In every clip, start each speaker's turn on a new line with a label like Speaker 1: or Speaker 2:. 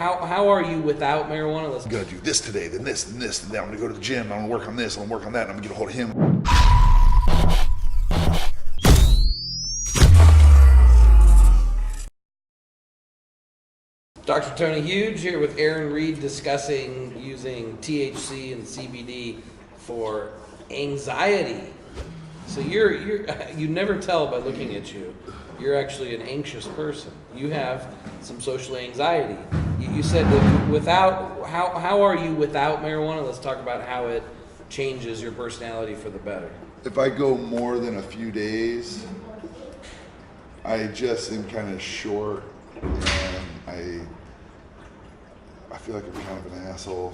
Speaker 1: how are you without marijuana?
Speaker 2: I'm gonna do this today, then this, and this, and then I'm gonna go to the gym, I'm gonna work on this, I'm gonna work on that, and I'm gonna get a hold of him.
Speaker 1: Dr. Tony Huge here with Aaron Reed discussing using THC and CBD for anxiety. So you never tell by looking at you. You're actually an anxious person. You have some social anxiety. You said that how are you without marijuana? Let's talk about how it changes your personality for the better.
Speaker 2: If I go more than a few days, I just am kind of short, and I feel like I'm kind of an asshole,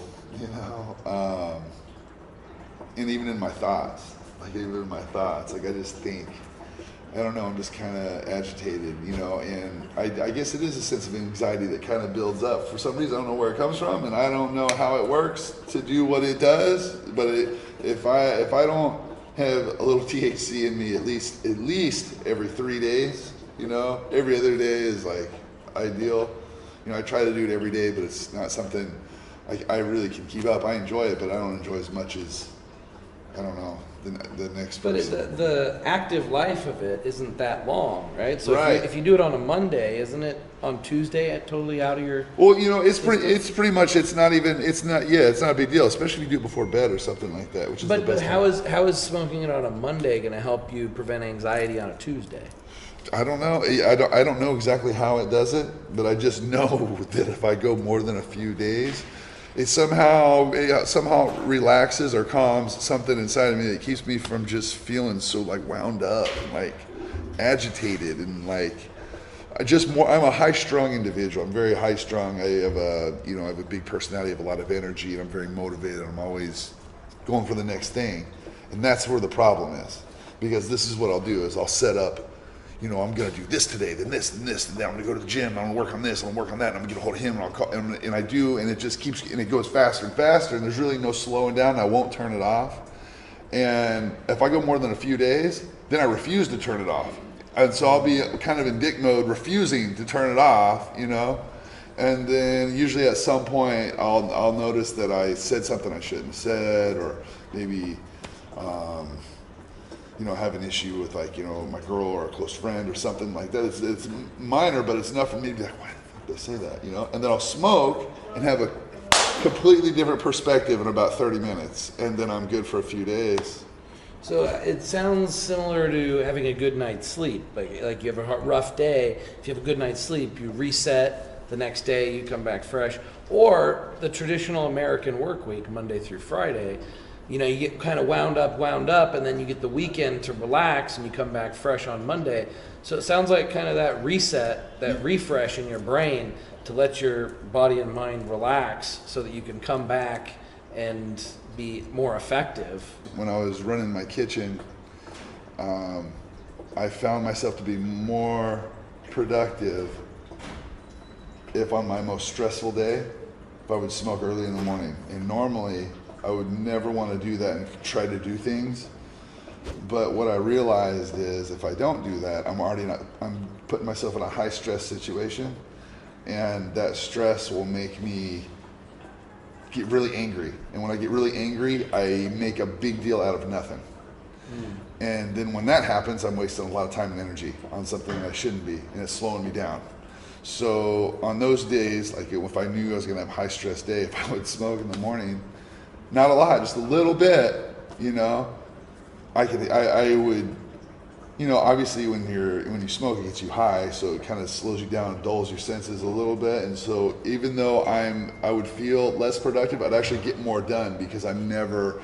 Speaker 2: and even in my thoughts, like I just think, I don't know, I'm just kind of agitated, and I guess it is a sense of anxiety that kind of builds up. For some reason, I don't know where it comes from, and I don't know how it works to do what it does, but if I don't have a little THC in me at least every 3 days, every other day is like ideal. I try to do it every day, but it's not something I really can keep up. I enjoy it, but I don't enjoy as much as, I don't know, the next person.
Speaker 1: But the active life of it isn't that long, right? So
Speaker 2: right.
Speaker 1: if you do it on a Monday, isn't it on Tuesday totally out of your...
Speaker 2: Well, it's pretty much, it's not a big deal, especially if you do it before bed or something like that, which is the best.
Speaker 1: But how is smoking it on a Monday going to help you prevent anxiety on a Tuesday?
Speaker 2: I don't know. I don't know exactly how it does it, but I just know that if I go more than a few days, it somehow relaxes or calms something inside of me that keeps me from just feeling so like wound up and like agitated and like I'm a high-strung individual. I'm very high-strung. I have a big personality, I have a lot of energy, and I'm very motivated. I'm always going for the next thing, and that's where the problem is, because this is what I'll do is I'll set up. I'm going to do this today, then this, and this, and then I'm going to go to the gym, I'm going to work on this, I'm going to work on that, and I'm going to get a hold of him, and I'll call, and I do, and it just keeps, and it goes faster and faster, and there's really no slowing down, and I won't turn it off. And if I go more than a few days, then I refuse to turn it off. And so I'll be kind of in dick mode, refusing to turn it off, and then usually at some point I'll notice that I said something I shouldn't have said, or maybe, have an issue with my girl or a close friend or something like that. It's minor, but it's enough for me to be like, why the fuck did I say that? And then I'll smoke and have a completely different perspective in about 30 minutes, and then I'm good for a few days.
Speaker 1: So it sounds similar to having a good night's sleep. Like you have a rough day, if you have a good night's sleep, you reset, the next day you come back fresh. Or the traditional American work week, Monday through Friday, you get kind of wound up, and then you get the weekend to relax, and you come back fresh on Monday. So it sounds like kind of that reset, that refresh in your brain to let your body and mind relax so that you can come back and be more effective.
Speaker 2: When I was running my kitchen, I found myself to be more productive if on my most stressful day, if I would smoke early in the morning. And normally, I would never want to do that and try to do things. But what I realized is if I don't do that, I'm putting myself in a high stress situation, and that stress will make me get really angry. And when I get really angry, I make a big deal out of nothing. And then when that happens, I'm wasting a lot of time and energy on something I shouldn't be, and it's slowing me down. So on those days, like if I knew I was going to have a high stress day, if I would smoke in the morning, not a lot, just a little bit, I would, obviously when you smoke, it gets you high, so it kind of slows you down, dulls your senses a little bit. And so even though I would feel less productive, I'd actually get more done because I'm never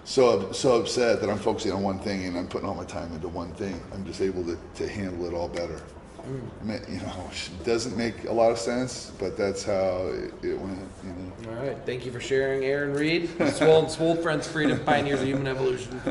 Speaker 2: so upset that I'm focusing on one thing and I'm putting all my time into one thing. I'm just able to handle it all better. It doesn't make a lot of sense, but that's how it went.
Speaker 1: All right. Thank you for sharing, Aaron Reed, Swole Friends Freedom, Pioneers of Human Evolution.